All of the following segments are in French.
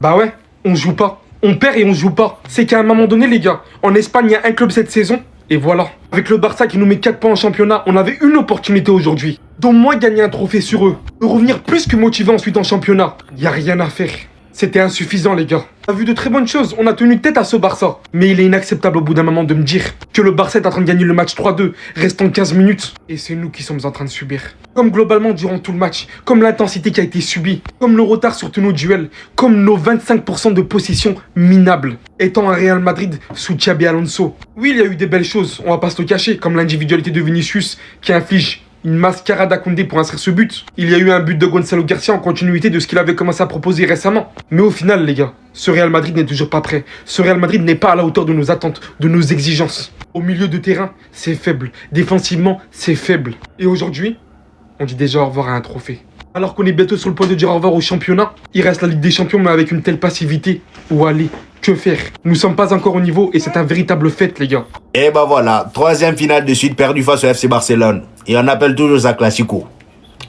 Bah ouais, on joue pas. On perd et on joue pas. C'est qu'à un moment donné, les gars, en Espagne, il y a un club cette saison. Et voilà. Avec le Barça qui nous met 4 points en championnat, on avait une opportunité aujourd'hui. D'au moins gagner un trophée sur eux. De revenir plus que motivé ensuite en championnat. Y a rien à faire. C'était insuffisant, les gars. On a vu de très bonnes choses, on a tenu tête à ce Barça. Mais il est inacceptable au bout d'un moment de me dire que le Barça est en train de gagner le match 3-2, restant 15 minutes. Et c'est nous qui sommes en train de subir. Comme globalement durant tout le match, comme l'intensité qui a été subie, comme le retard sur tous nos duels, comme nos 25% de possession minables. Étant un Real Madrid sous Xabi Alonso. Oui, il y a eu des belles choses, on va pas se le cacher, comme l'individualité de Vinicius qui inflige une mascarade à Koundé pour inscrire ce but. Il y a eu un but de Gonzalo Garcia en continuité de ce qu'il avait commencé à proposer récemment. Mais au final, les gars, ce Real Madrid n'est toujours pas prêt. Ce Real Madrid n'est pas à la hauteur de nos attentes, de nos exigences. Au milieu de terrain, c'est faible. Défensivement, c'est faible. Et aujourd'hui, on dit déjà au revoir à un trophée. Alors qu'on est bientôt sur le point de dire au revoir au championnat, il reste la Ligue des Champions, mais avec une telle passivité. Où aller? Que faire? Nous sommes pas encore au niveau et c'est un véritable fait, les gars. Et bah voilà, 3e finale de suite perdue face au FC Barcelone. Et on appelle toujours ça Classico.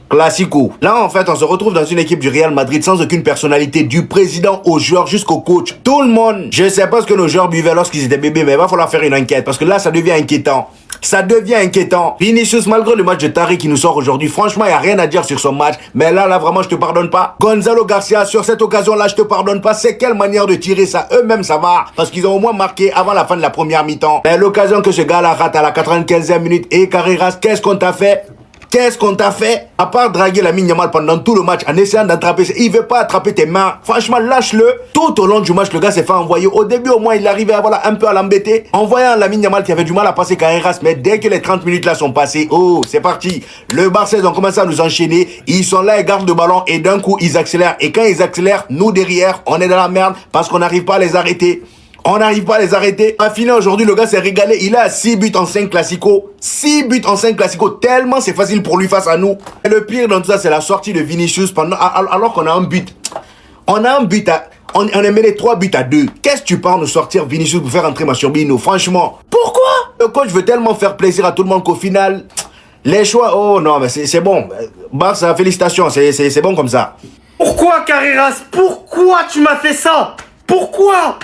Classico. Là, en fait, on se retrouve dans une équipe du Real Madrid sans aucune personnalité, du président aux joueurs jusqu'au coach. Tout le monde. Je sais pas ce que nos joueurs buvaient lorsqu'ils étaient bébés, mais il va falloir faire une enquête parce que là, ça devient inquiétant. Ça devient inquiétant. Vinicius, malgré le match de Tari qui nous sort aujourd'hui, franchement, il n'y a rien à dire sur son match. Mais là, vraiment, je te pardonne pas. Gonzalo Garcia, sur cette occasion-là, je te pardonne pas. C'est quelle manière de tirer ça? Eux-mêmes, ça va. Parce qu'ils ont au moins marqué avant la fin de la première mi-temps. Mais l'occasion que ce gars-là rate à la 95e minute. Et Carreras, qu'est-ce qu'on t'a fait? Qu'est-ce qu'on t'a fait? À part draguer Lamine Yamal pendant tout le match en essayant d'attraper, il veut pas attraper tes mains. Franchement, lâche-le. Tout au long du match, le gars s'est fait envoyer. Au début, au moins, il arrivait à, un peu à l'embêter. En voyant Lamine Yamal qui avait du mal à passer Carreras, mais dès que les 30 minutes là sont passées, oh, c'est parti. Le Barça, ils ont commencé à nous enchaîner. Ils sont là, ils gardent le ballon et d'un coup, ils accélèrent. Et quand ils accélèrent, nous derrière, on est dans la merde parce qu'on n'arrive pas à les arrêter. On n'arrive pas à les arrêter. À finir aujourd'hui, le gars s'est régalé. Il est à 6 buts en 5 classicos. 6 buts en 5 classicos. Tellement c'est facile pour lui face à nous. Et le pire dans tout ça, c'est la sortie de Vinicius alors qu'on a un but. On a un but on est mené 3 buts à 2. Qu'est-ce que tu parles de sortir Vinicius pour faire entrer Mascherano? Franchement. Pourquoi? Le coach veut tellement faire plaisir à tout le monde qu'au final, les choix... Oh non, mais c'est bon. Barça, félicitations. C'est bon comme ça. Pourquoi, Carreras? Pourquoi tu m'as fait ça? Pourquoi?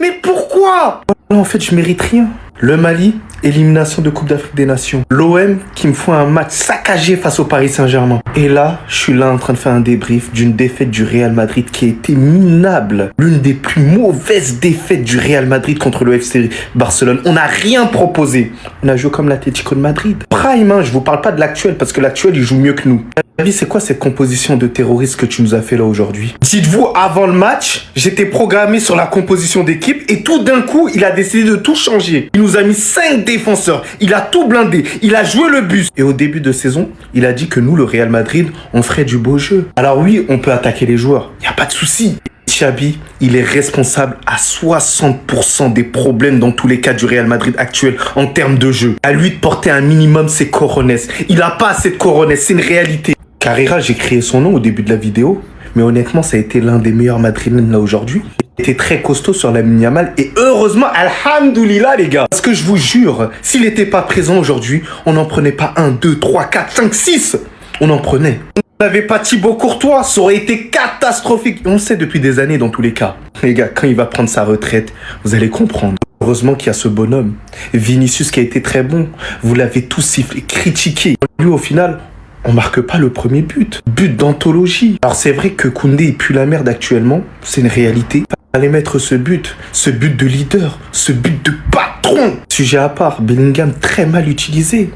Mais pourquoi? En fait, je mérite rien. Le Mali, élimination de Coupe d'Afrique des Nations. L'OM qui me font un match saccagé face au Paris Saint-Germain. Et là, je suis là en train de faire un débrief d'une défaite du Real Madrid qui a été minable. L'une des plus mauvaises défaites du Real Madrid contre le FC Barcelone. On n'a rien proposé. On a joué comme l'Atlético de Madrid. Prime, hein, je vous parle pas de l'actuel parce que l'actuel, il joue mieux que nous. C'est quoi cette composition de terroristes que tu nous as fait là aujourd'hui? Dites-vous, avant le match, j'étais programmé sur la composition d'équipe et tout d'un coup, il a décidé de tout changer. Il nous a mis 5 défenseurs, il a tout blindé, il a joué le bus. Et au début de saison, il a dit que nous, le Real Madrid, on ferait du beau jeu. Alors oui, on peut attaquer les joueurs, il n'y a pas de souci. Xabi, il est responsable à 60% des problèmes dans tous les cas du Real Madrid actuel en termes de jeu. À lui de porter un minimum ses cojones. Il n'a pas assez de cojones, c'est une réalité. Carrera, j'ai créé son nom au début de la vidéo, mais honnêtement, ça a été l'un des meilleurs madrilènes là aujourd'hui. Il était très costaud sur Lamine Yamal et heureusement, alhamdoulilah les gars. Parce que je vous jure, s'il n'était pas présent aujourd'hui, on n'en prenait pas 1, 2, 3, 4, 5, 6. On en prenait. On n'avait pas Thibaut Courtois, ça aurait été catastrophique. On le sait depuis des années dans tous les cas. Les gars, quand il va prendre sa retraite, vous allez comprendre. Heureusement qu'il y a ce bonhomme. Vinicius qui a été très bon. Vous l'avez tous sifflé, critiqué. Lui, au final... on marque pas le premier but. But d'anthologie. Alors c'est vrai que Koundé il pue la merde actuellement. C'est une réalité. Fallait mettre ce but de leader, ce but de patron. Sujet à part, Bellingham très mal utilisé.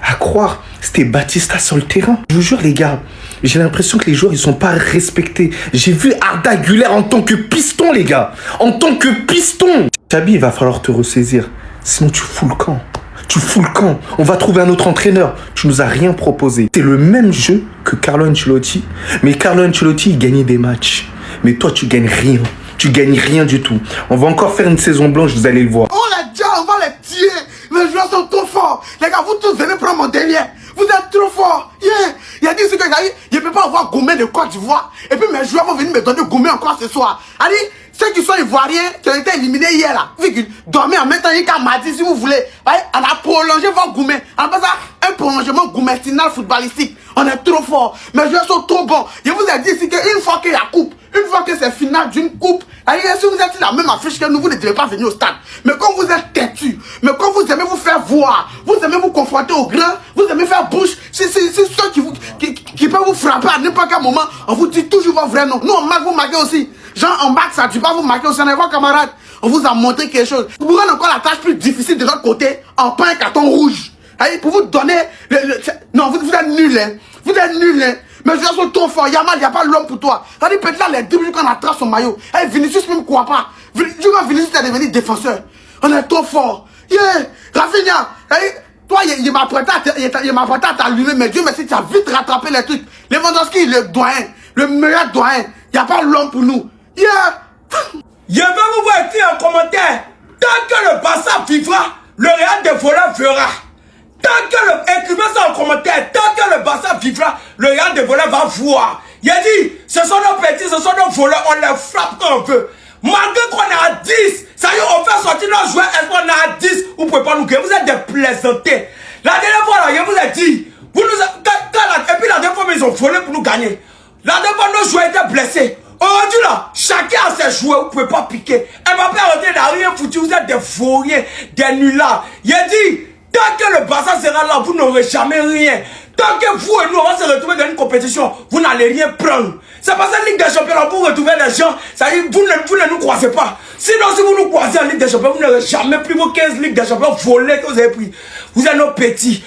À croire, c'était Batista sur le terrain. Je vous jure les gars, j'ai l'impression que les joueurs ils sont pas respectés. J'ai vu Arda Güler en tant que piston les gars. En tant que piston. Xabi, il va falloir te ressaisir. Sinon tu fous le camp. Tu fous le camp, on va trouver un autre entraîneur. Tu nous as rien proposé. C'est le même jeu que Carlo Ancelotti. Mais Carlo Ancelotti, il gagnait des matchs. Mais toi, tu gagnes rien. Tu gagnes rien du tout. On va encore faire une saison blanche, vous allez le voir. On l'a dit, on va les tuer. Les joueurs sont trop forts. Les gars, vous tous venez prendre mon derrière. Vous êtes trop forts. Yeah. Il a dit ce que je ne peux pas avoir Goumé de Côte d'Ivoire. Et puis mes joueurs vont venir me donner Goumé encore ce soir. Allez, ceux qui sont ivoiriens, qui ont été éliminés hier là, dormez en même temps qu'à mardi si vous voulez. On a prolongé votre Goumé. On appelle ça un prolongement goumertinal footballistique. On est trop fort. Mes joueurs sont trop bons. Je vous ai dit ici qu'une fois qu'il y a coupe, Une fois que c'est final d'une coupe, si vous êtes la même affiche que nous, vous ne devez pas venir au stade. Mais quand vous êtes têtu, mais quand vous aimez vous faire voir, vous aimez vous confronter aux grands, vous aimez faire bouche, c'est ceux qui peuvent vous frapper à n'importe quel moment, on vous dit toujours votre vrai nom. Nous, on marque, vous marquez aussi. Genre, en bac, ça ne tue pas, vous marquez aussi. On est vos camarades. On vous a montré quelque chose. Pour rendre encore la tâche plus difficile de l'autre côté, en peint un carton rouge. Pour vous donner... Non, vous êtes nuls, hein. Vous êtes nuls, hein. Mais je suis trop fort. Yamal, il n'y a pas l'homme pour toi. C'est-à-dire, peut-être là, les 10 minutes qu'on attrape son maillot. Vinicius même croit pas. Vinicius est devenu défenseur. On est trop fort. Yeah, Rafinha. Toi, il m'a prêté à t'allumer, mais Dieu merci, tu as vite rattrapé les trucs. Lewandowski, le doyen, le meilleur doyen. Il n'y a pas l'homme pour nous. Yeah. Je vais vous voir écrire en commentaire. Tant que le Barça vivra, le Real des voleurs fera. Écrivez ça en commentaire. Tant que le Barça vivra, le Real des voleurs va voir. Il a dit, ce sont nos petits, ce sont nos voleurs, on les frappe quand on veut. Malgré qu'on est à 10, ça y est, on fait sortir nos joueurs, est-ce qu'on est à 10, vous ne pouvez pas nous gagner, vous êtes des plaisantés. La dernière fois, là, je vous ai dit, et puis la dernière fois, ils ont volé pour nous gagner. La dernière fois, nos joueurs étaient blessés. Aujourd'hui, là, chacun a ses joueurs, vous ne pouvez pas piquer. Mbappé n'a rien foutu, vous êtes des vauriens, des nullards. Il a dit, tant que le Barça sera là, vous n'aurez jamais rien. Tant que vous et nous, on va se retrouver dans une compétition, vous n'allez rien prendre. C'est parce que la Ligue des Champions, là, vous retrouvez des gens, ça dit, vous ne nous croisez pas. Sinon, si vous nous croisez en Ligue des Champions, vous n'aurez jamais pris vos 15 Ligues des Champions volées que vous avez pris. Vous êtes nos petits.